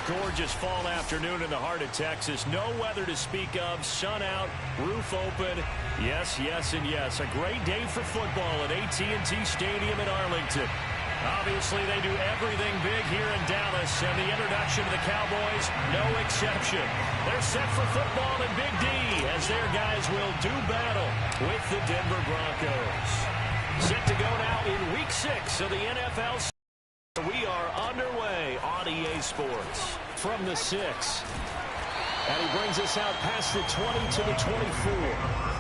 gorgeous fall afternoon in the heart of Texas. No weather to speak of. Sun out, roof open. Yes, yes, and yes. A great day for football at AT&T Stadium in Arlington. Obviously, they do everything big here in Dallas, and the introduction to the Cowboys, no exception. They're set for football in Big D as their guys will do battle with the Denver Broncos. Set to go now in Week 6 of the NFL. We are underway on EA Sports from the 6. And he brings us out past the 20 to the 24.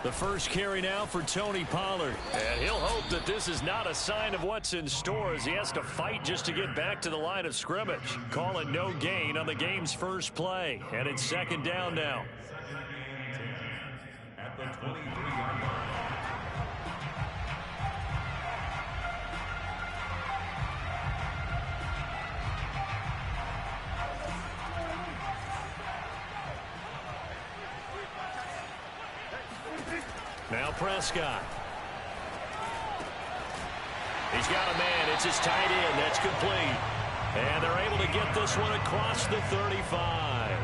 The first carry now for Tony Pollard. And he'll hope that this is not a sign of what's in store as he has to fight just to get back to the line of scrimmage. Call it no gain on the game's first play. And it's second down now. At the 23-yard line. Now Prescott. He's got a man. It's his tight end. That's complete. And they're able to get this one across the 35.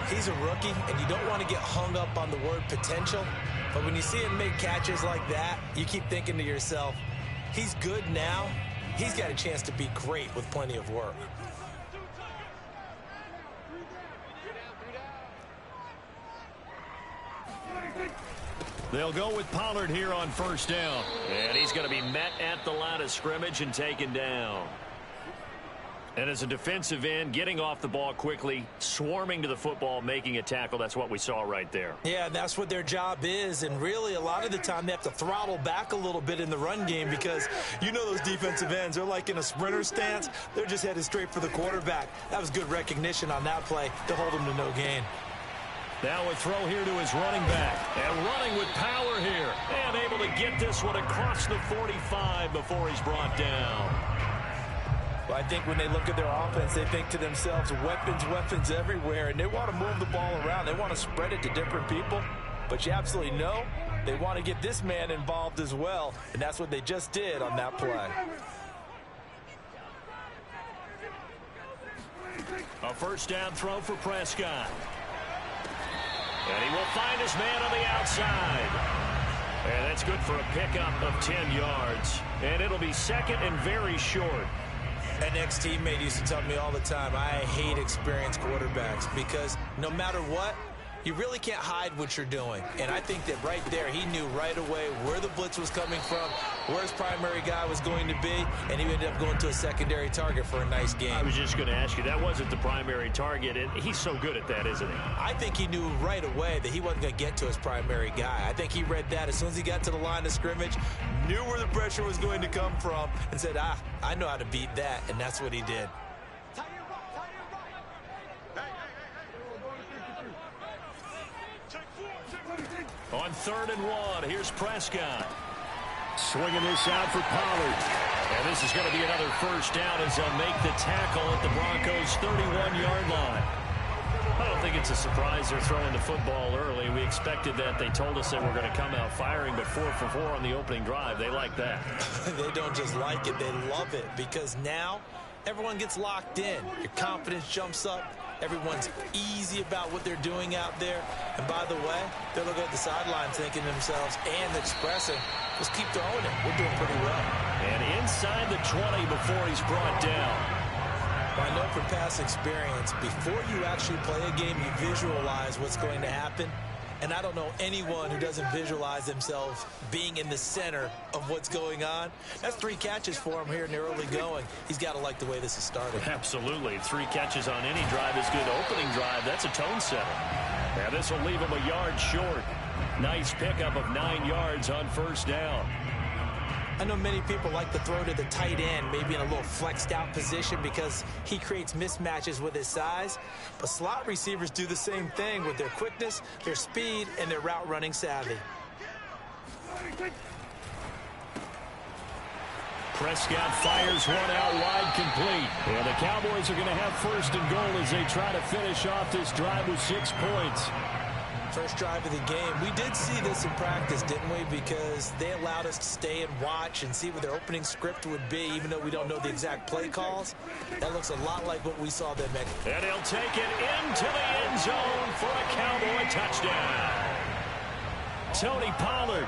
He's a rookie, and you don't want to get hung up on the word potential. But when you see him make catches like that, you keep thinking to yourself, he's good now. He's got a chance to be great with plenty of work. They'll go with Pollard here on first down. And he's going to be met at the line of scrimmage and taken down. And as a defensive end, getting off the ball quickly, swarming to the football, making a tackle, that's what we saw right there. Yeah, that's what their job is. And really, a lot of the time, they have to throttle back a little bit in the run game because you know those defensive ends, they're like in a sprinter stance. They're just headed straight for the quarterback. That was good recognition on that play to hold him to no gain. Now a throw here to his running back. And running with power here. And able to get this one across the 45 before he's brought down. Well, I think when they look at their offense, they think to themselves, weapons, weapons everywhere. And they want to move the ball around. They want to spread it to different people. But you absolutely know they want to get this man involved as well. And that's what they just did on that play. A first down throw for Prescott. And he will find his man on the outside. And that's good for a pickup of 10 yards. And it'll be second and very short. An ex-teammate used to tell me all the time, I hate experienced quarterbacks because no matter what, you really can't hide what you're doing. And I think that right there, he knew right away where the blitz was coming from, where his primary guy was going to be, and he ended up going to a secondary target for a nice game. I was just going to ask you, that wasn't the primary target, and he's so good at that, isn't he? I think he knew right away that he wasn't going to get to his primary guy. I think he read that as soon as he got to the line of scrimmage, knew where the pressure was going to come from, and said, I know how to beat that, and that's what he did. On 3rd and 1, here's Prescott. Swinging this out for Pollard. And this is going to be another first down as they'll make the tackle at the Broncos' 31-yard line. I don't think it's a surprise they're throwing the football early. We expected that. They told us they were going to come out firing, but 4 for 4 on the opening drive. They like that. They don't just like it, they love it, because now everyone gets locked in. Your confidence jumps up. Everyone's easy about what they're doing out there. And by the way, they're looking at the sidelines thinking to themselves and expressing, let's keep throwing it. We're doing pretty well. And inside the 20 before he's brought down. I know from past experience, before you actually play a game, you visualize what's going to happen. And I don't know anyone who doesn't visualize themselves being in the center of what's going on. That's 3 catches for him here in the early going. He's got to like the way this is started. Absolutely. 3 catches on any drive is good. Opening drive, that's a tone setter. Now this will leave him a yard short. Nice pickup of 9 yards on first down. I know many people like to throw to the tight end, maybe in a little flexed out position because he creates mismatches with his size. But slot receivers do the same thing with their quickness, their speed, and their route running savvy. Prescott fires one out wide, complete. And the Cowboys are going to have first and goal as they try to finish off this drive with 6 points. First drive of the game. We did see this in practice, didn't we? Because they allowed us to stay and watch and see what their opening script would be, even though we don't know the exact play calls. That looks a lot like what we saw them make. And he'll take it into the end zone for a Cowboy touchdown. Tony Pollard,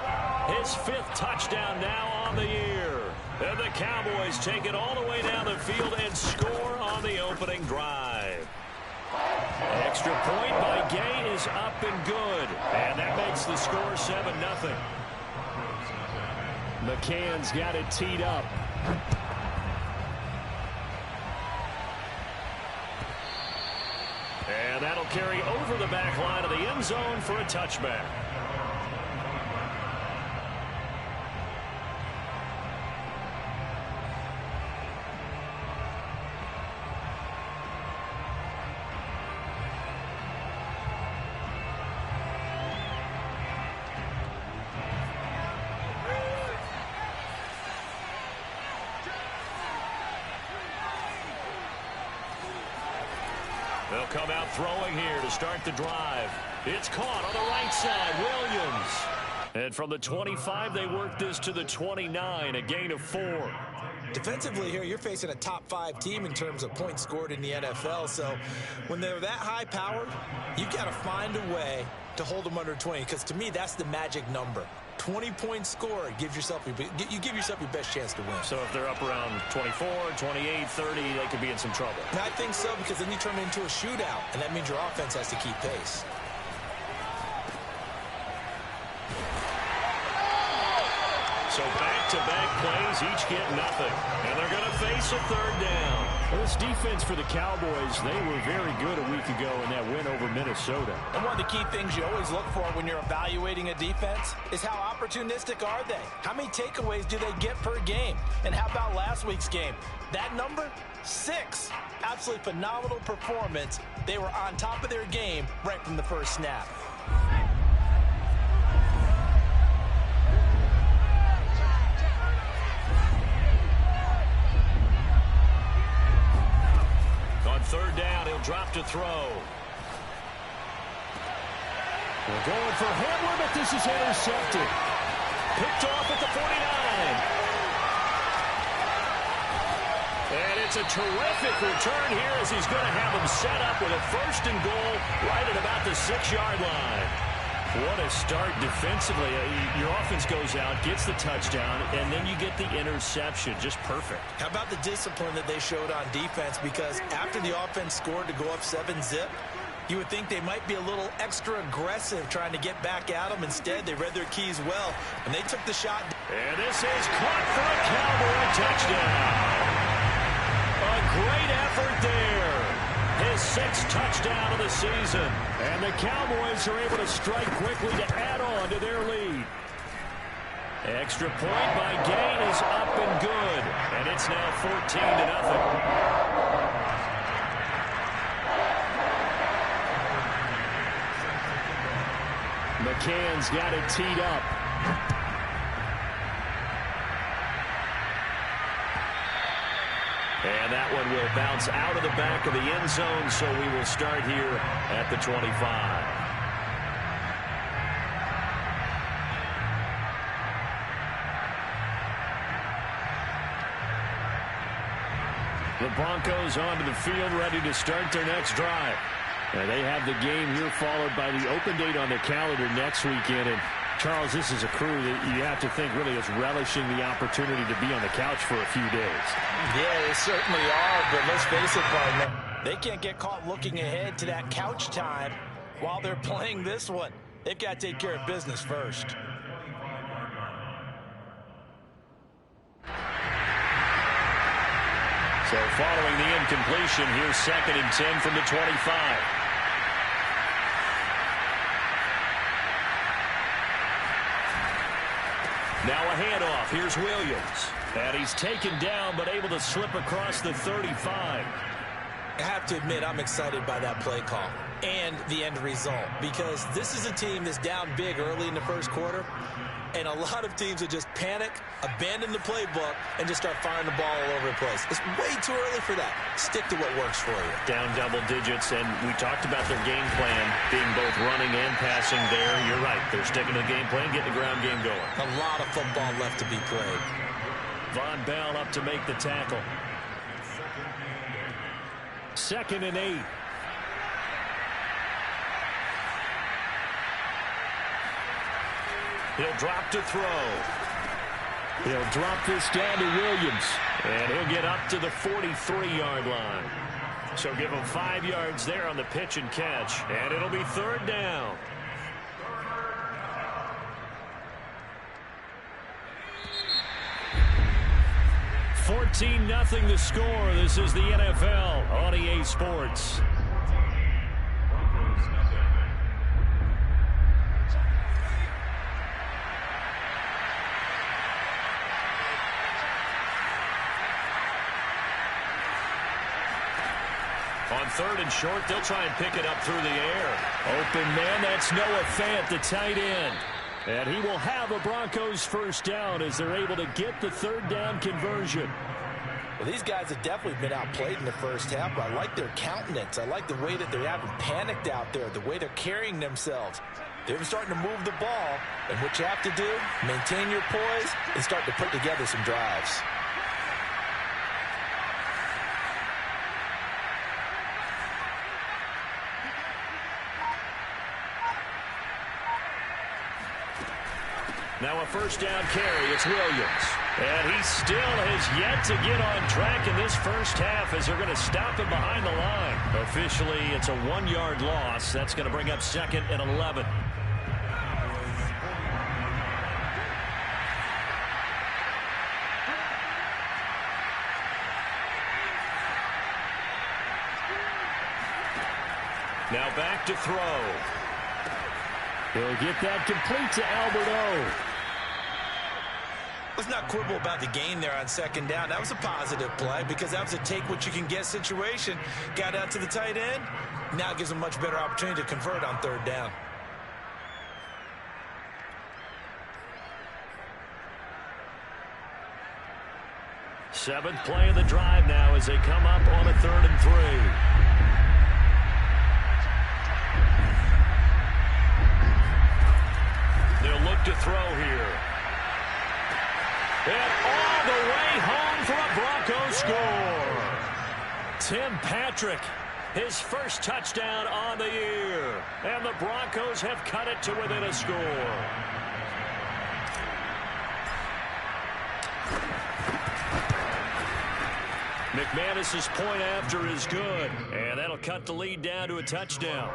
his 5th touchdown now on the year. And the Cowboys take it all the way down the field and score on the opening drive. Extra point by Gay is up and good. And that makes the score 7-0. McCann's got it teed up. And that'll carry over the back line of the end zone for a touchback. They'll come out throwing here to start the drive. It's caught on the right side. Williams. And from the 25, they work this to the 29, a gain of 4. Defensively here, you're facing a top 5 team in terms of points scored in the NFL. So when they're that high powered, you got to find a way to hold them under 20. Because to me, that's the magic number. 20 points scored gives yourself you give yourself your best chance to win. So if they're up around 24, 28, 30, they could be in some trouble. And I think so, because then you turn it into a shootout, and that means your offense has to keep pace. So back-to-back plays, each get nothing. And they're going to face a 3rd down. Well, this defense for the Cowboys, they were very good a week ago in that win over Minnesota. And one of the key things you always look for when you're evaluating a defense is how opportunistic are they? How many takeaways do they get per game? And how about last week's game? That number? 6. Absolutely phenomenal performance. They were on top of their game right from the first snap. On 3rd down, he'll drop to throw. We're going for Hamler, but this is intercepted. Picked off at the 49. And it's a terrific return here as he's going to have him set up with a 1st and goal right at about the 6-yard line. What a start defensively. Your offense goes out, gets the touchdown, and then you get the interception. Just perfect. How about the discipline that they showed on defense? Because after the offense scored to go up 7-zip, you would think they might be a little extra aggressive trying to get back at them. Instead, they read their keys well, and they took the shot. And this is caught for a Cowboy touchdown. A great effort there. His 6th touchdown of the season. And the Cowboys are able to strike quickly to add on to their lead. Extra point by Gay is up and good. And it's now 14-0. McCann's got it teed up. And that one will bounce out of the back of the end zone, so we will start here at the 25. The Broncos onto the field, ready to start their next drive. And they have the game here followed by the open date on their calendar next weekend. And Charles, this is a crew that you have to think really is relishing the opportunity to be on the couch for a few days. Yeah, they certainly are, but let's face it, partner, they can't get caught looking ahead to that couch time while they're playing this one. They've got to take care of business first. So following the incompletion, here's 2nd and 10 from the 25. Now a handoff. Here's Williams. And he's taken down, but able to slip across the 35. I have to admit, I'm excited by that play call and the end result, because this is a team that's down big early in the first quarter, and a lot of teams will just panic, abandon the playbook, and just start firing the ball all over the place. It's way too early for that. Stick to what works for you. Down double digits, and we talked about their game plan being both running and passing there. You're right. They're sticking to the game plan, getting the ground game going. A lot of football left to be played. Von Bell up to make the tackle. 2nd and 8. He'll drop to throw. He'll drop this down to Williams. And he'll get up to the 43-yard line. So give him 5 yards there on the pitch and catch. And it'll be 3rd down. $14-0 the score. This is the NFL on EA Sports. On 3rd and short, they'll try and pick it up through the air. Open man, that's Noah Fant, the tight end. And he will have a Broncos first down as they're able to get the 3rd down conversion. Well, these guys have definitely been outplayed in the first half, but I like their countenance. I like the way that they haven't panicked out there, the way they're carrying themselves. They're starting to move the ball, and what you have to do, maintain your poise and start to put together some drives. Now a first down carry. It's Williams. And he still has yet to get on track in this first half as they're going to stop him behind the line. Officially, it's a 1-yard loss. That's going to bring up 2nd and 11. Now back to throw. He'll get that complete to Albert O. Let's not quibble about the gain there on 2nd down. That was a positive play because that was a take-what-you-can-get situation. Got out to the tight end. Now it gives them a much better opportunity to convert on 3rd down. Seventh play of the drive now as they come up on a 3rd and 3. They'll look to throw here. And all the way home for a Broncos score. Tim Patrick, his first touchdown on the year. And the Broncos have cut it to within a score. McManus's point after is good. And that'll cut the lead down to a touchdown.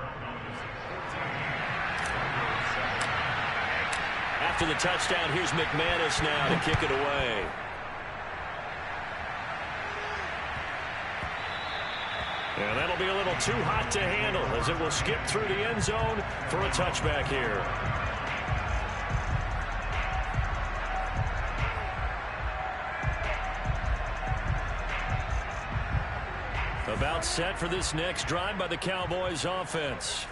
After the touchdown, here's McManus now to kick it away. And that'll be a little too hot to handle as it will skip through the end zone for a touchback here. About set for this next drive by the Cowboys offense.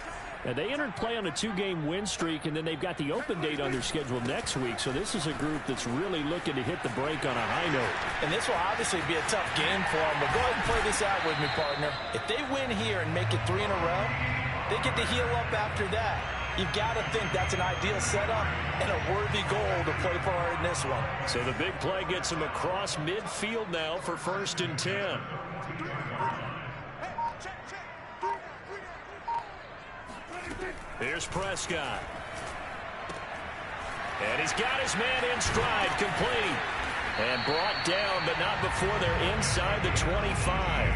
And they entered play on a 2-game win streak, and then they've got the open date on their schedule next week. So this is a group that's really looking to hit the break on a high note. And this will obviously be a tough game for them. But go ahead and play this out with me, partner. If they win here and make it 3 in a row, they get to heal up after that. You've got to think that's an ideal setup and a worthy goal to play for in this one. So the big play gets them across midfield now for 1st and 10. Here's Prescott. And he's got his man in stride, complete. And brought down, but not before they're inside the 25.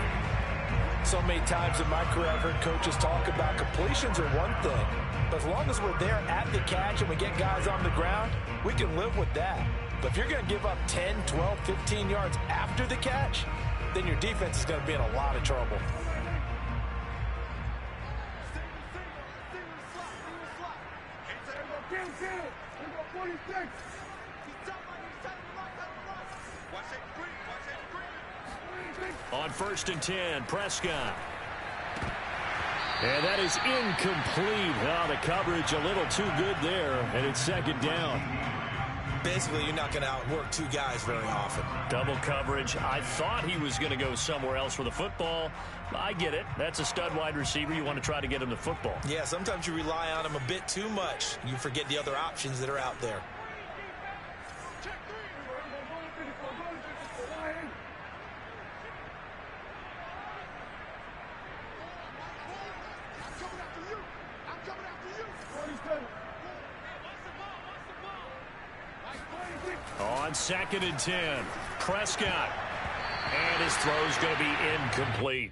So many times in my career, I've heard coaches talk about completions are one thing. But as long as we're there at the catch and we get guys on the ground, we can live with that. But if you're going to give up 10, 12, 15 yards after the catch, then your defense is going to be in a lot of trouble. On 1st and 10, Prescott. And that is incomplete. Oh, the coverage a little too good there, and it's 2nd down. Basically, you're not going to outwork two guys very often. Double coverage. I thought he was going to go somewhere else for the football. I get it. That's a stud wide receiver. You want to try to get him the football. Yeah, sometimes you rely on him a bit too much. You forget the other options that are out there. On 2nd and 10, Prescott. And his throw's going to be incomplete.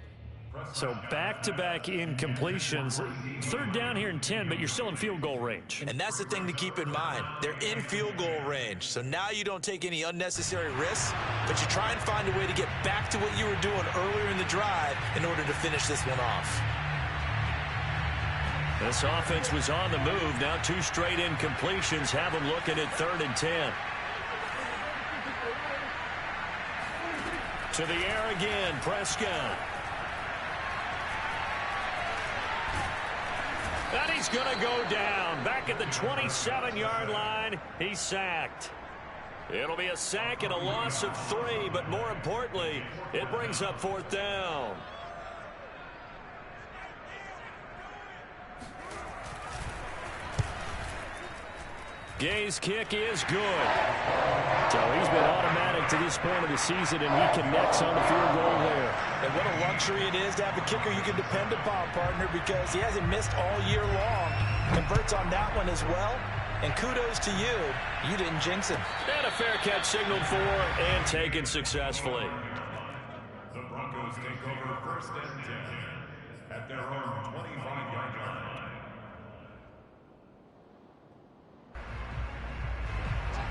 So back-to-back incompletions. 3rd down here and 10, but you're still in field goal range. And that's the thing to keep in mind. They're in field goal range. So now you don't take any unnecessary risks, but you try and find a way to get back to what you were doing earlier in the drive in order to finish this one off. This offense was on the move. Now 2 straight incompletions have them looking at 3rd and 10. To the air again, Prescott. And he's going to go down. Back at the 27-yard line, he's sacked. It'll be a sack and a loss of 3, but more importantly, it brings up 4th down. Gay's kick is good. So he's been automatic to this point of the season, and he connects on the field goal there. And what a luxury it is to have a kicker you can depend upon, partner, because he hasn't missed all year long. Converts on that one as well. And kudos to you. You didn't jinx him. And a fair catch signaled for and taken successfully. The Broncos take over 1st and 10 at their own 25-yard line.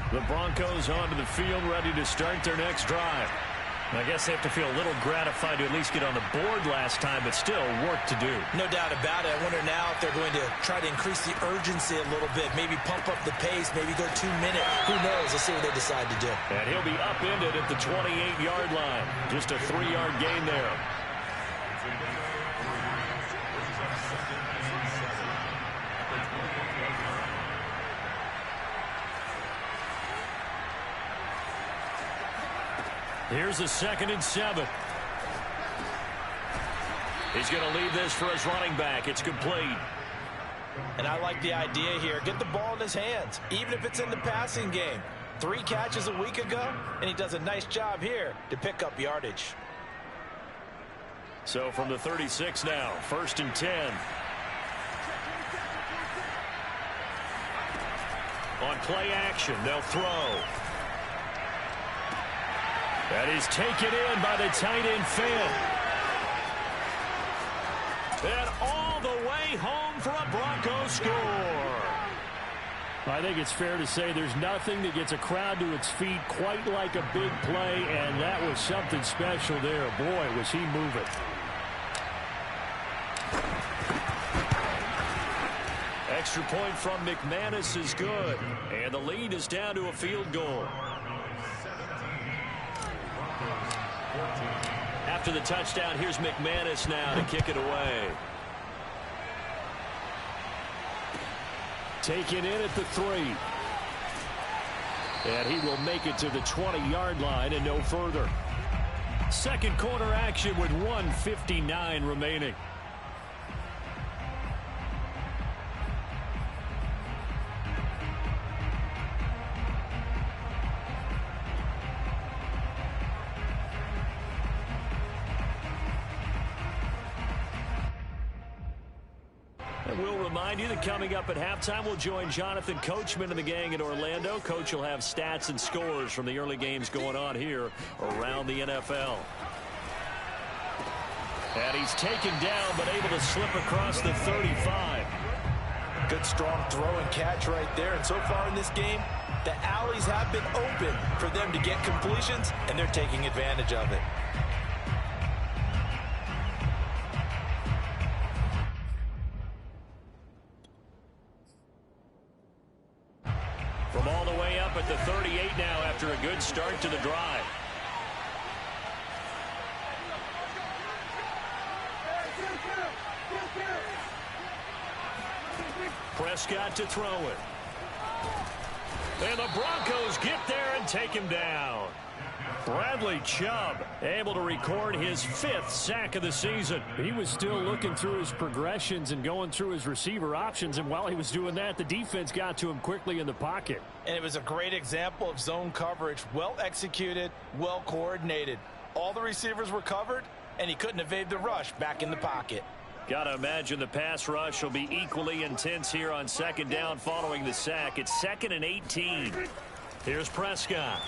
The Broncos onto the field, ready to start their next drive. I guess they have to feel a little gratified to at least get on the board last time, but still work to do. No doubt about it. I wonder now if they're going to try to increase the urgency a little bit, maybe pump up the pace, maybe go 2-minute. Who knows? Let's see what they decide to do. And he'll be upended at the 28-yard line. Just a 3-yard gain there. Here's a 2nd and 7. He's going to leave this for his running back. It's complete. And I like the idea here. Get the ball in his hands, even if it's in the passing game. 3 catches a week ago, and he does a nice job here to pick up yardage. So from the 36 now, 1st and 10. On play action, they'll throw. That is taken in by the tight end Finn. And all the way home for a Broncos score. I think it's fair to say there's nothing that gets a crowd to its feet quite like a big play, and that was something special there. Boy, was he moving. Extra point from McManus is good, and the lead is down to a field goal. After the touchdown, here's McManus now to kick it away. Taken in at the 3. And he will make it to the 20-yard line and no further. Second quarter action with 1:59 remaining. We'll remind you that coming up at halftime, we'll join Jonathan Coachman and the gang in Orlando. Coach will have stats and scores from the early games going on here around the NFL. And he's taken down, but able to slip across the 35. Good, strong throw and catch right there. And so far in this game, the alleys have been open for them to get completions, and they're taking advantage of it. From all the way up at the 38 now after a good start to the drive. Prescott to throw it. And the Broncos get there and take him down. Bradley Chubb able to record his 5th sack of the season. He was still looking through his progressions and going through his receiver options, and while he was doing that, the defense got to him quickly in the pocket. And it was a great example of zone coverage. Well executed, well coordinated. All the receivers were covered, and he couldn't evade the rush back in the pocket. Got to imagine the pass rush will be equally intense here on 2nd down following the sack. It's 2nd and 18. Here's Prescott.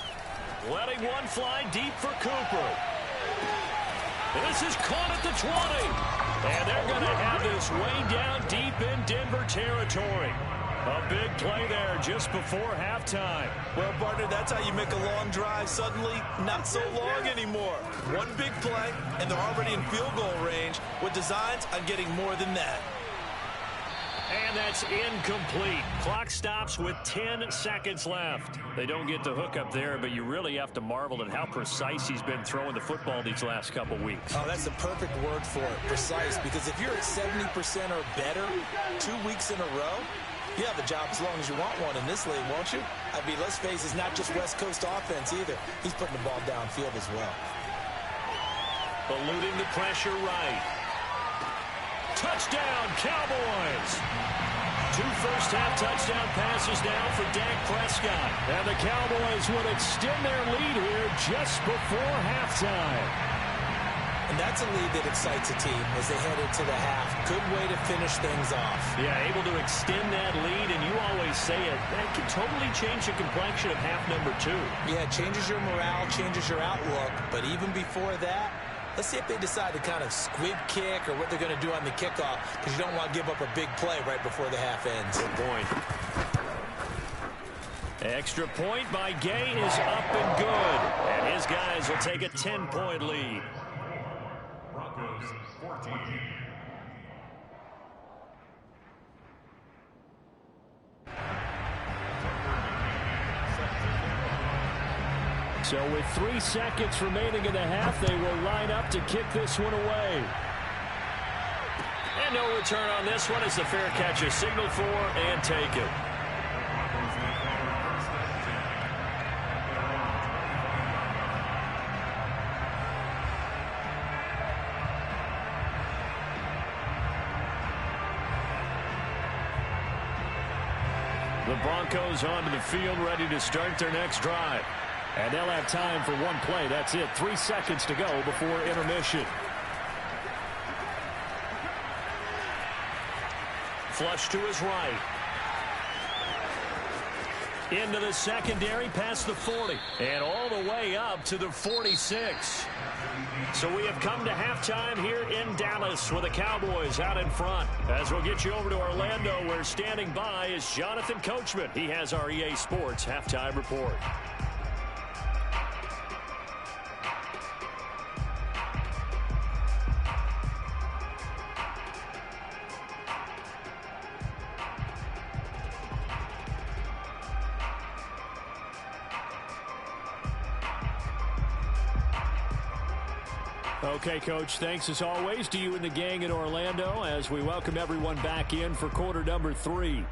Letting one fly deep for Cooper. This is caught at the 20. And they're going to have this way down deep in Denver territory. A big play there just before halftime. Well, partner, that's how you make a long drive suddenly not so long anymore. One big play, and they're already in field goal range with designs on getting more than that. And that's incomplete. Clock stops with 10 seconds left. They don't get the hook up there, but you really have to marvel at how precise he's been throwing the football these last couple weeks. Oh, that's the perfect word for it, precise, because if you're at 70% or better 2 weeks in a row, you have a job as long as you want one in this league, won't you? I mean, let's face it, it's not just West Coast offense either. He's putting the ball downfield as well. Eluding the pressure right. Touchdown, Cowboys! 2 first-half touchdown passes now for Dak Prescott. And the Cowboys would extend their lead here just before halftime. And that's a lead that excites a team as they head into the half. Good way to finish things off. Yeah, able to extend that lead, and you always say it, that can totally change the complexion of half number 2. Yeah, it changes your morale, changes your outlook. But even before that, let's see if they decide to kind of squib kick or what they're going to do on the kickoff, because you don't want to give up a big play right before the half ends. Good point. Extra point by Gay is up and good. And his guys will take a 10-point lead. Broncos 14. So with 3 seconds remaining in the half, they will line up to kick this one away. And no return on this one as the fair catch is signaled for and taken. The Broncos onto the field, ready to start their next drive. And they'll have time for one play. That's it. 3 seconds to go before intermission. Flush to his right. Into the secondary, past the 40. And all the way up to the 46. So we have come to halftime here in Dallas with the Cowboys out in front. As we'll get you over to Orlando, where standing by is Jonathan Coachman. He has our EA Sports halftime report. Okay, Coach, thanks as always to you and the gang in Orlando as we welcome everyone back in for quarter number 3.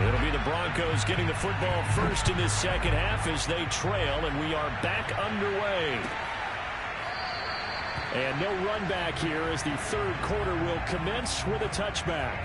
It'll be the Broncos getting the football first in this second half as they trail, and we are back underway. And no run back here as the third quarter will commence with a touchback.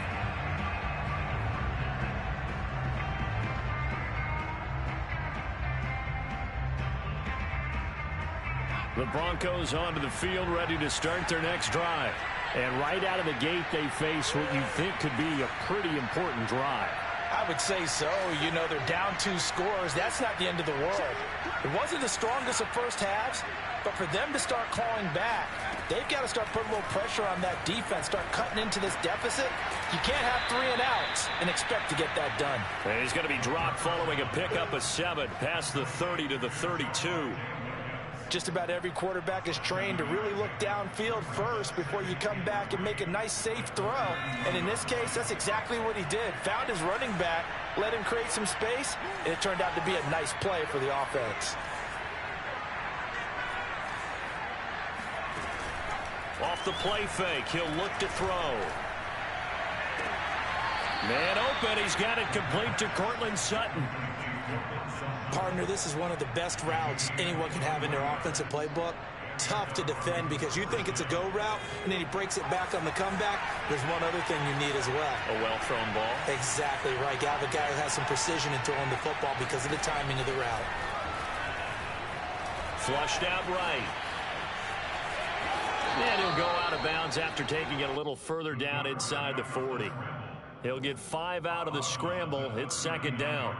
The Broncos onto the field ready to start their next drive. And right out of the gate, they face what you think could be a pretty important drive. I would say so. You know, they're down 2 scores. That's not the end of the world. It wasn't the strongest of first halves, but for them to start clawing back, they've got to start putting a little pressure on that defense, start cutting into this deficit. You can't have 3 and outs and expect to get that done. And he's going to be dropped following a pickup of 7 past the 30 to the 32. Just about every quarterback is trained to really look downfield first before you come back and make a nice, safe throw. And in this case, that's exactly what he did. Found his running back, let him create some space, and it turned out to be a nice play for the offense. Off the play fake, he'll look to throw. Man open, he's got it complete to Cortland Sutton. Partner, this is one of the best routes anyone can have in their offensive playbook. Tough to defend because you think it's a go route, and then he breaks it back on the comeback. There's one other thing you need as well. A well-thrown ball. Exactly right. You have a guy who has some precision in throwing the football because of the timing of the route. Flushed out right. And he'll go out of bounds after taking it a little further down inside the 40. He'll get 5 out of the scramble. It's 2nd down.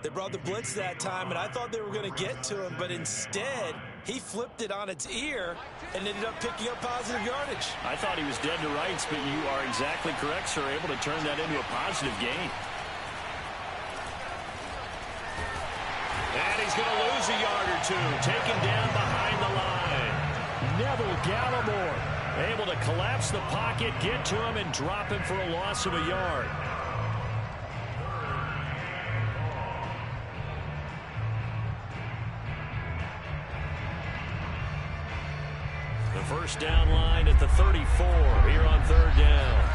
They brought the blitz that time, and I thought they were going to get to him, but instead, he flipped it on its ear and ended up picking up positive yardage. I thought he was dead to rights, but you are exactly correct, sir. Able to turn that into a positive gain. And he's going to lose a yard or 2. Taken down behind the line. Neville Gallimore able to collapse the pocket, get to him, and drop him for a loss of a yard. The first down line at the 34 here on 3rd down.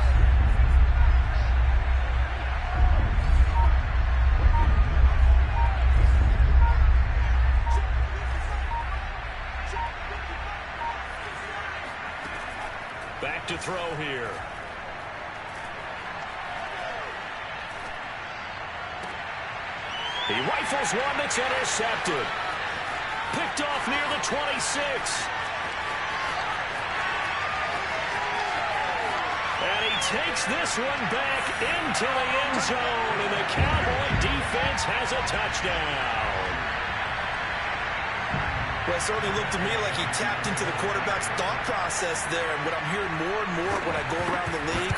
Back to throw here. He rifles one that's intercepted. Picked off near the 26. And he takes this one back into the end zone, and the Cowboy defense has a touchdown. Well, it certainly looked to me like he tapped into the quarterback's thought process there. And what I'm hearing more and more when I go around the league,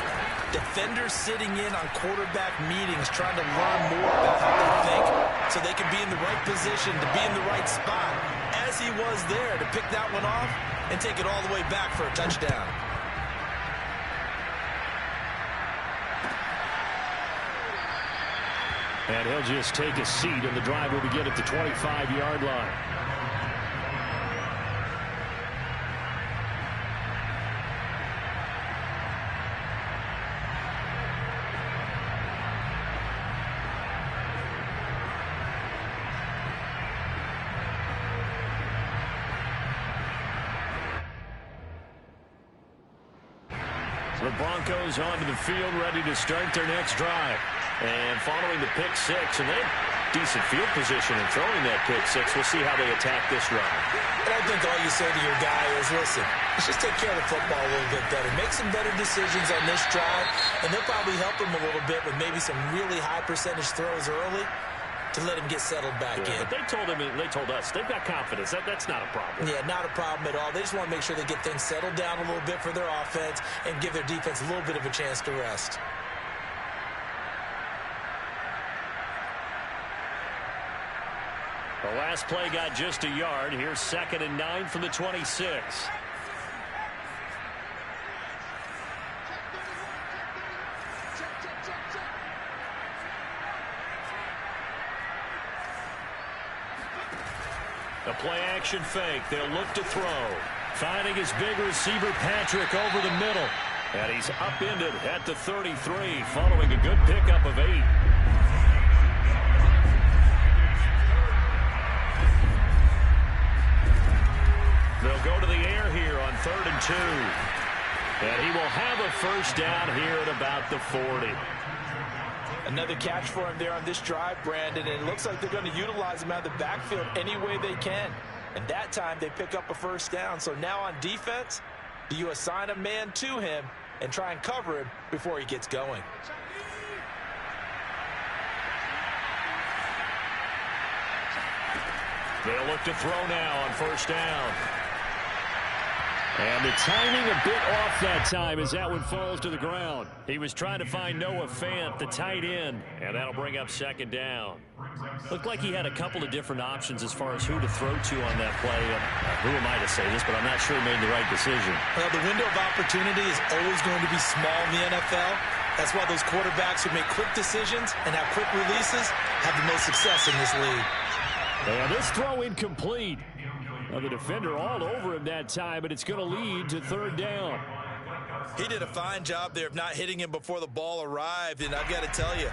defenders sitting in on quarterback meetings trying to learn more about how they think so they can be in the right position to be in the right spot, as he was there to pick that one off and take it all the way back for a touchdown. And he'll just take a seat, and the drive will begin at the 25-yard line. The Broncos onto the field, ready to start their next drive. And following the pick 6, and they have decent field position in throwing that pick 6. We'll see how they attack this run. And I think all you say to your guy is, listen, let's just take care of the football a little bit better. Make some better decisions on this drive, and they'll probably help him a little bit with maybe some really high percentage throws early to let him get settled back in. But they told us, they've got confidence. That's not a problem. Yeah, not a problem at all. They just want to make sure they get things settled down a little bit for their offense and give their defense a little bit of a chance to rest. The last play got just a yard. Here's 2nd and 9 from the 26. A play-action fake. They'll look to throw. Finding his big receiver, Patrick, over the middle. And he's upended at the 33, following a good pickup of 8. They'll go to the air here on 3rd and 2. And he will have a first down here at about the 40. Another catch for him there on this drive, Brandon, and it looks like they're going to utilize him out of the backfield any way they can. And that time they pick up a first down. So now on defense, do you assign a man to him and try and cover him before he gets going? They'll look to throw now on first down. And the timing a bit off that time as that one falls to the ground. He was trying to find Noah Fant, the tight end, and that'll bring up second down. Looked like he had a couple of different options as far as who to throw to on that play. Who am I to say this, but I'm not sure he made the right decision. Well, the window of opportunity is always going to be small in the NFL. That's why those quarterbacks who make quick decisions and have quick releases have the most success in this league. And this throw incomplete. The defender all over him that time, but it's going to lead to third down. He did a fine job there of not hitting him before the ball arrived, and I've got to tell you,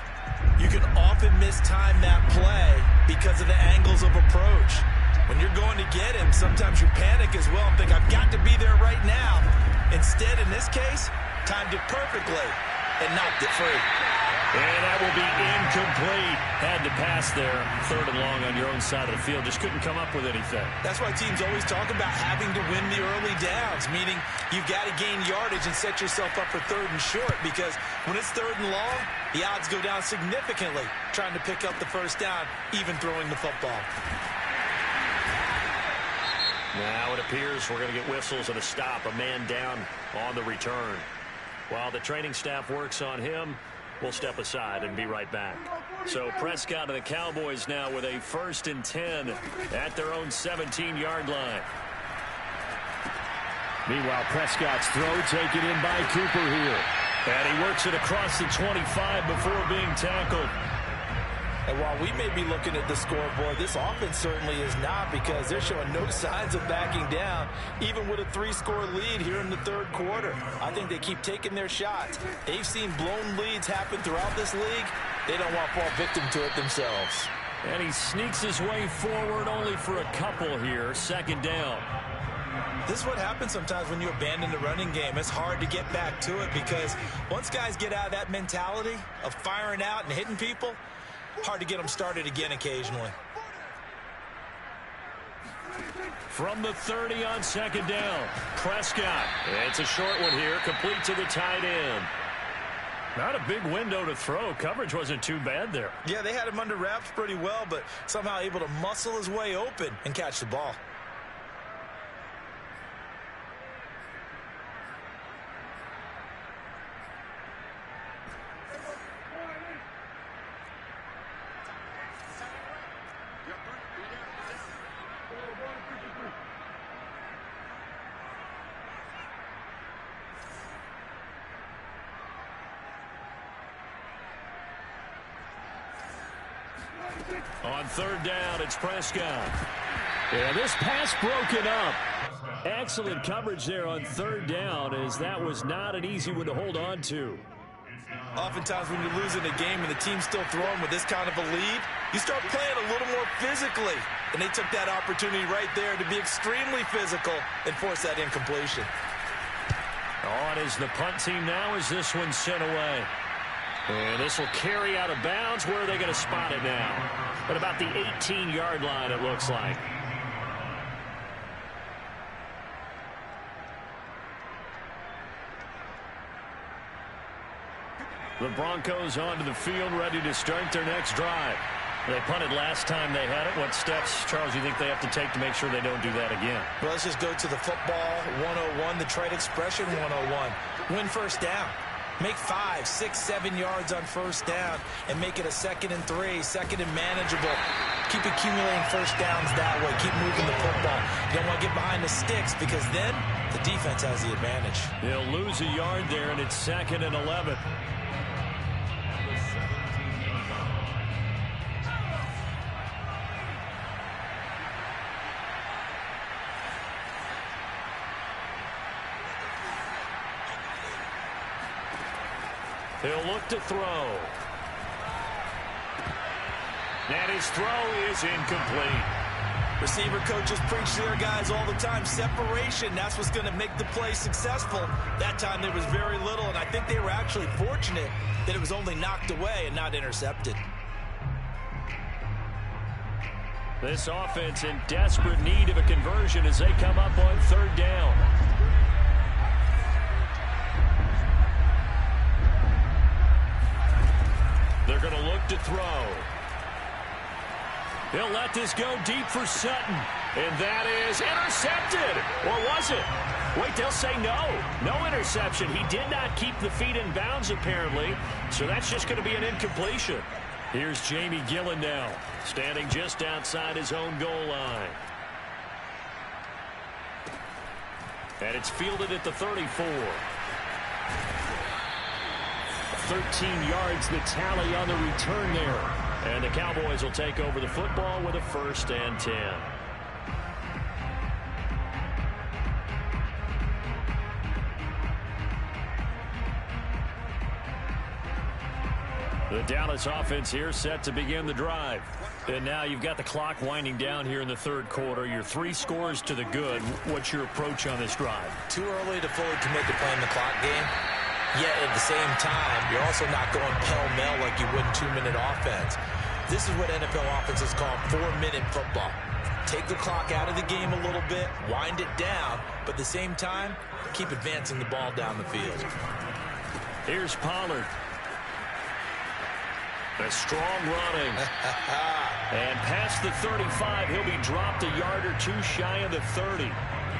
you can often mistime that play because of the angles of approach. When you're going to get him, sometimes you panic as well and think, I've got to be there right now. Instead, in this case, timed it perfectly and knocked it free. And that will be incomplete. Had to pass there. Third and long on your own side of the field. Just couldn't come up with anything. That's why teams always talk about having to win the early downs, meaning you've got to gain yardage and set yourself up for third and short, because when it's third and long, the odds go down significantly trying to pick up the first down, even throwing the football. Now it appears we're going to get whistles and a stop. A man down on the return. While the training staff works on him, we'll step aside and be right back. So Prescott and the Cowboys now with a 1st and 10 at their own 17-yard line. Meanwhile, Prescott's throw taken in by Cooper here. And he works it across the 25 before being tackled. And while we may be looking at the scoreboard, this offense certainly is not, because they're showing no signs of backing down, even with a 3-score lead here in the third quarter. I think they keep taking their shots. They've seen blown leads happen throughout this league. They don't want to fall victim to it themselves. And he sneaks his way forward only for a couple here. Second down. This is what happens sometimes when you abandon the running game. It's hard to get back to it, because once guys get out of that mentality of firing out and hitting people, hard to get them started again occasionally. From the 30 on second down, Prescott. It's a short one here, complete to the tight end. Not a big window to throw. Coverage wasn't too bad there. Yeah, they had him under wraps pretty well, but somehow able to muscle his way open and catch the ball. On third down, it's Prescott. Yeah, this pass broken up. Excellent coverage there on third down, as that was not an easy one to hold on to. Oftentimes when you're losing a game and the team's still throwing with this kind of a lead, you start playing a little more physically. And they took that opportunity right there to be extremely physical and force that incompletion. On is the punt team now as this one's sent away. And this will carry out of bounds. Where are they going to spot it now? At about the 18-yard line, it looks like. The Broncos onto the field, ready to start their next drive. They punted last time they had it. What steps, Charles, do you think they have to take to make sure they don't do that again? Well, let's just go to the football 101, the trade expression 101. Win first down. Make 5, 6, 7 yards on first down and make it a 2nd and 3, 2nd and manageable. Keep accumulating first downs that way. Keep moving the football. You don't want to get behind the sticks, because then the defense has the advantage. They'll lose a yard there, and it's 2nd and 11. He'll look to throw. And his throw is incomplete. Receiver coaches preach to their guys all the time. Separation, that's what's going to make the play successful. That time there was very little, and I think they were actually fortunate that it was only knocked away and not intercepted. This offense in desperate need of a conversion as they come up on third down. They're going to look to throw. He'll let this go deep for Sutton. And that is intercepted. Or was it? Wait, they'll say no. No interception. He did not keep the feet in bounds, apparently. So that's just going to be an incompletion. Here's Jamie Gillendale, standing just outside his own goal line. And it's fielded at the 34. 13 yards the tally on the return there. And the Cowboys will take over the football with a 1st and 10. The Dallas offense here set to begin the drive. And now you've got the clock winding down here in the 3rd quarter. Your 3 scores to the good. What's your approach on this drive? Too early to fully commit to playing the clock game. Yet at the same time, you're also not going pell-mell like you would in 2-minute offense. This is what NFL offenses call 4-minute football. Take the clock out of the game a little bit, wind it down, but at the same time, keep advancing the ball down the field. Here's Pollard. A strong running. And past the 35, he'll be dropped a yard or 2 shy of the 30.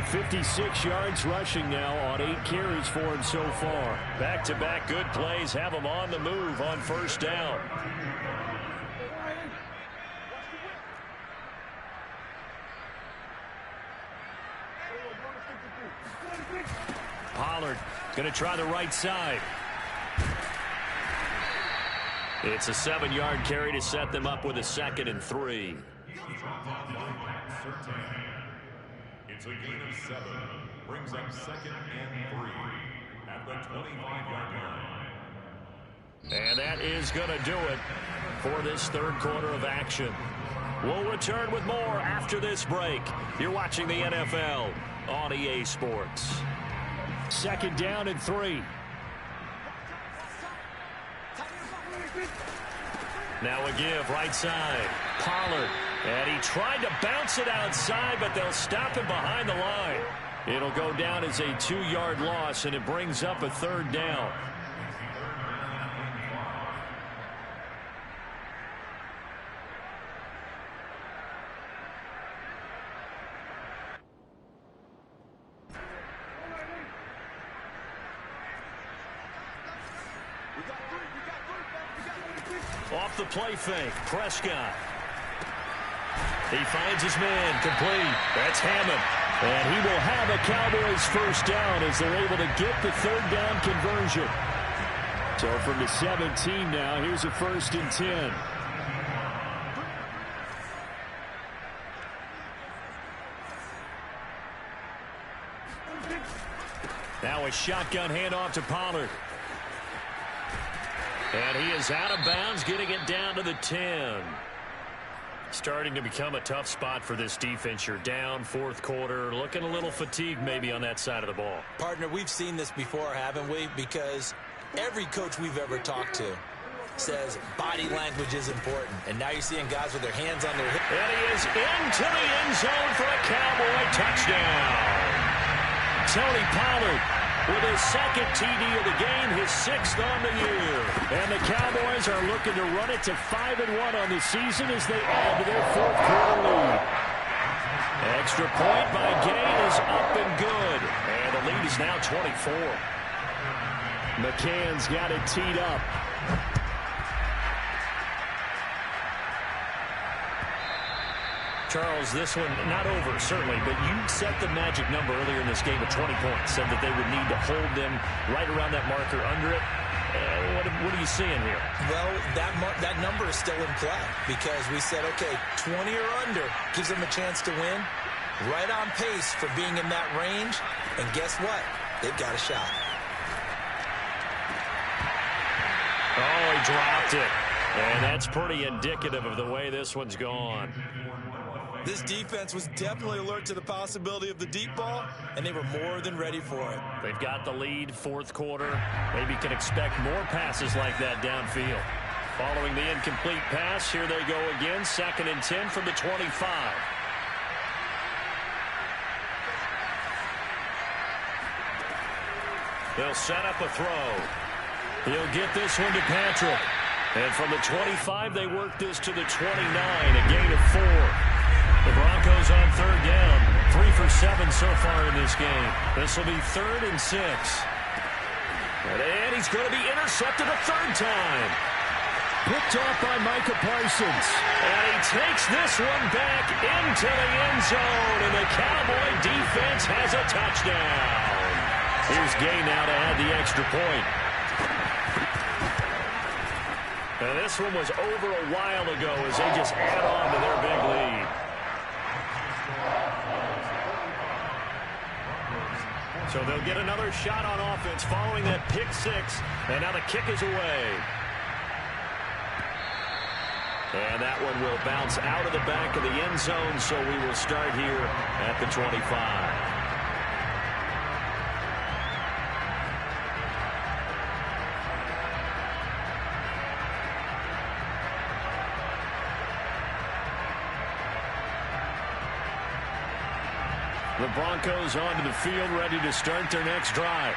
56 yards rushing now on 8 carries for him so far. Back-to-back good plays have him on the move on 1st down. Pollard going to try the right side. It's a 7-yard carry to set them up with a 2nd and 3. It's a gain of 7. Brings up 2nd and 3 at the 25-yard line. And that is going to do it for this 3rd quarter of action. We'll return with more after this break. You're watching the NFL on EA Sports. 2nd down and 3. Now a give right side. Pollard. And he tried to bounce it outside, but they'll stop him behind the line. It'll go down as a 2-yard loss, and it brings up a 3rd down. Off the play fake, Prescott. He finds his man, complete. That's Hammond. And he will have a Cowboys 1st down as they're able to get the 3rd down conversion. So from the 17 now, here's a 1st and 10. Now a shotgun handoff to Pollard. And he is out of bounds, getting it down to the 10. Starting to become a tough spot for this defense. You're down 4th quarter, looking a little fatigued maybe on that side of the ball. Partner, we've seen this before, haven't we? Because every coach we've ever talked to says body language is important. And now you're seeing guys with their hands on their hips. And he is into the end zone for a Cowboy touchdown. Tony Pollard with his 2nd TD of the game, his 6th on the year. And the Cowboys are looking to run it to 5-1 on the season as they add to their 4th quarter lead. Extra point by Gay is up and good. And the lead is now 24. McCann's got it teed up. Charles, this one not over, certainly, but you set the magic number earlier in this game at 20 points, said that they would need to hold them right around that marker under it. What are you seeing here? Well, that number is still in play because we said, okay, 20 or under gives them a chance to win. Right on pace for being in that range. And guess what? They've got a shot. Oh, he dropped it. And that's pretty indicative of the way this one's gone. This defense was definitely alert to the possibility of the deep ball, and they were more than ready for it. They've got the lead, 4th quarter. Maybe can expect more passes like that downfield. Following the incomplete pass, here they go again, 2nd and 10 from the 25. They'll set up a throw. He'll get this one to Patrick. And from the 25, they work this to the 29, a gain of 4. The Broncos on third down, 3 for 7 so far in this game. This will be 3rd and 6. And he's going to be intercepted a third time. Picked off by Micah Parsons. And he takes this one back into the end zone. And the Cowboy defense has a touchdown. Here's Gay now to add the extra point. And this one was over a while ago as they just add on to their big lead. So they'll get another shot on offense following that pick 6. And now the kick is away. And that one will bounce out of the back of the end zone, so we will start here at the 25. The Broncos onto the field, ready to start their next drive.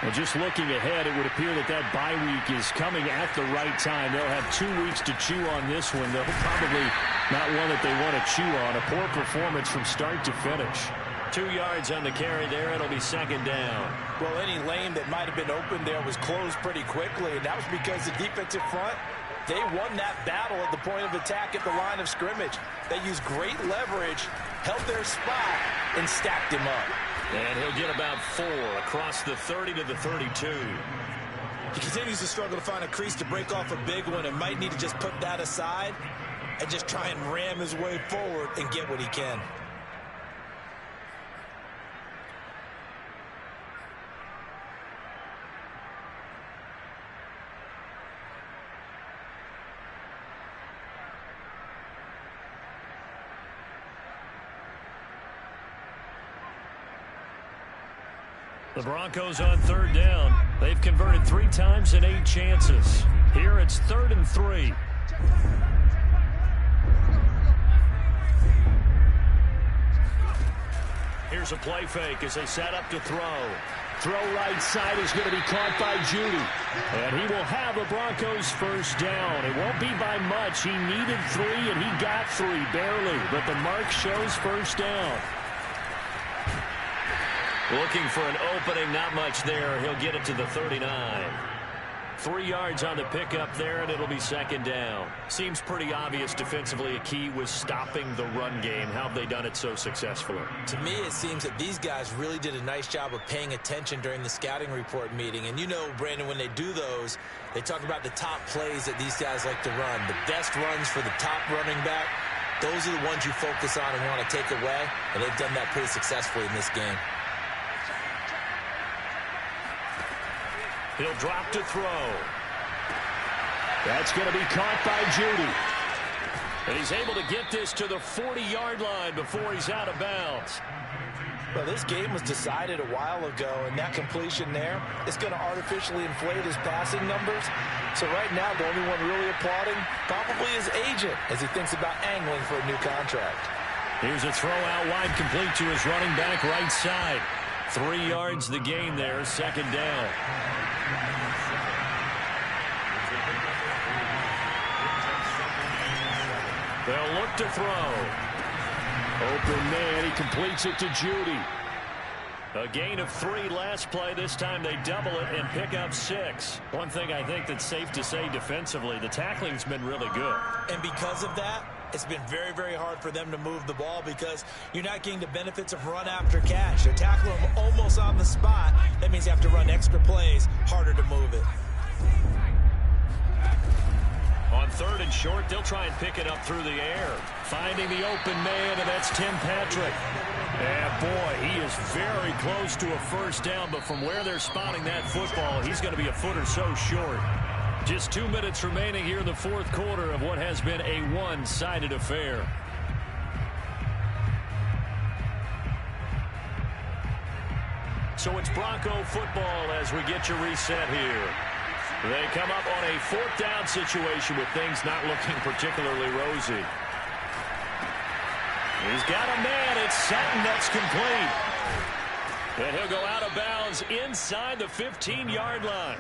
Well, just looking ahead, it would appear that that bye week is coming at the right time. They'll have 2 weeks to chew on this one. They'll probably not one that they want to chew on. A poor performance from start to finish. 2 yards on the carry there. It'll be 2nd down. Well, any lane that might have been open there was closed pretty quickly, and that was because the defensive front, they won that battle at the point of attack at the line of scrimmage. They used great leverage, held their spot, and stacked him up. And he'll get about 4 across the 30 to the 32. He continues to struggle to find a crease to break off a big one and might need to just put that aside and just try and ram his way forward and get what he can. The Broncos on third down. They've converted 3 times and 8 chances. Here it's 3rd and 3. Here's a play fake as they set up to throw. Throw right side is going to be caught by Judy. And he will have the Broncos first down. It won't be by much. He needed 3 and he got 3 barely. But the mark shows first down. Looking for an opening, not much there. He'll get it to the 39. 3 yards on the pickup there, and it'll be 2nd down. Seems pretty obvious defensively a key was stopping the run game. How have they done it so successfully? To me, it seems that these guys really did a nice job of paying attention during the scouting report meeting. And you know, Brandon, when they do those, they talk about the top plays that these guys like to run. The best runs for the top running back, those are the ones you focus on and want to take away. And they've done that pretty successfully in this game. He'll drop to throw. That's going to be caught by Judy. And he's able to get this to the 40-yard line before he's out of bounds. Well, this game was decided a while ago, and that completion there is going to artificially inflate his passing numbers. So right now, the only one really applauding probably his agent as he thinks about angling for a new contract. Here's a throw out wide, complete to his running back right side. 3 yards the gain there, 2nd down. They'll look to throw. Open man, he completes it to Judy. A gain of 3 last play. This time they double it and pick up 6. One thing I think that's safe to say defensively, the tackling's been really good. And because of that, it's been very, very hard for them to move the ball because you're not getting the benefits of run after catch. They're tackling them almost on the spot. That means you have to run extra plays, harder to move it. On 3rd and short, they'll try and pick it up through the air. Finding the open man, and that's Tim Patrick. And boy, he is very close to a first down, but from where they're spotting that football, he's going to be a foot or so short. Just 2 minutes remaining here in the 4th quarter of what has been a one-sided affair. So it's Bronco football as we get you reset here. They come up on a 4th down situation with things not looking particularly rosy. He's got a man. It's Sutton. That's complete. And he'll go out of bounds inside the 15-yard line.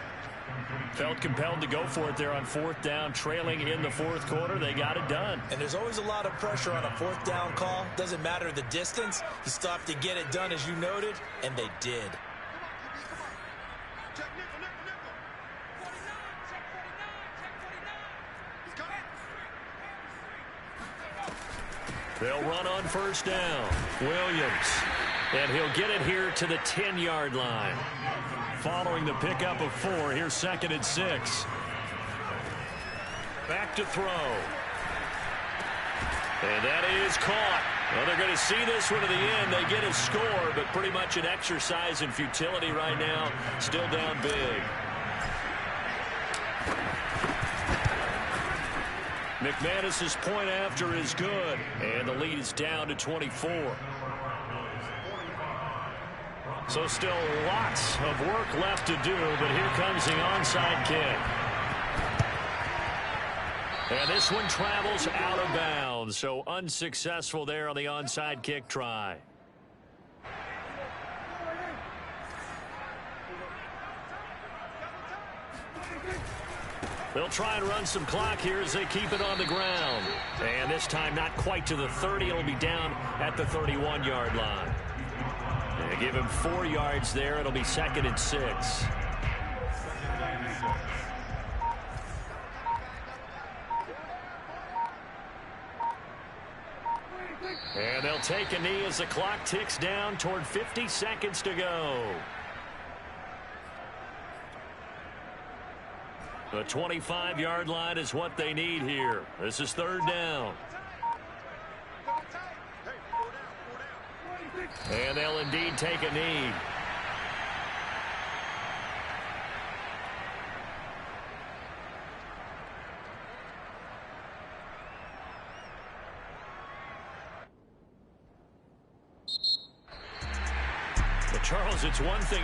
Felt compelled to go for it there on fourth down, trailing in the fourth quarter. They got it done. And there's always a lot of pressure on a fourth down call. Doesn't matter the distance. You still have to get it done, as you noted, and they did. They'll run on first down. Williams. And he'll get it here to the 10-yard line. Following the pickup of 4, here's 2nd and 6. Back to throw. And that is caught. Well, they're going to see this one to the end. They get a score, but pretty much an exercise in futility right now. Still down big. McManus's point after is good. And the lead is down to 24. So still lots of work left to do, but here comes the onside kick. And this one travels out of bounds, so unsuccessful there on the onside kick try. They'll try and run some clock here as they keep it on the ground. And this time not quite to the 30. It'll be down at the 31-yard line. They give him 4 yards there. It'll be 2nd and 6. And they'll take a knee as the clock ticks down toward 50 seconds to go. The 25-yard line is what they need here. This is 3rd down. And they'll indeed take a knee. But Charles, it's one thing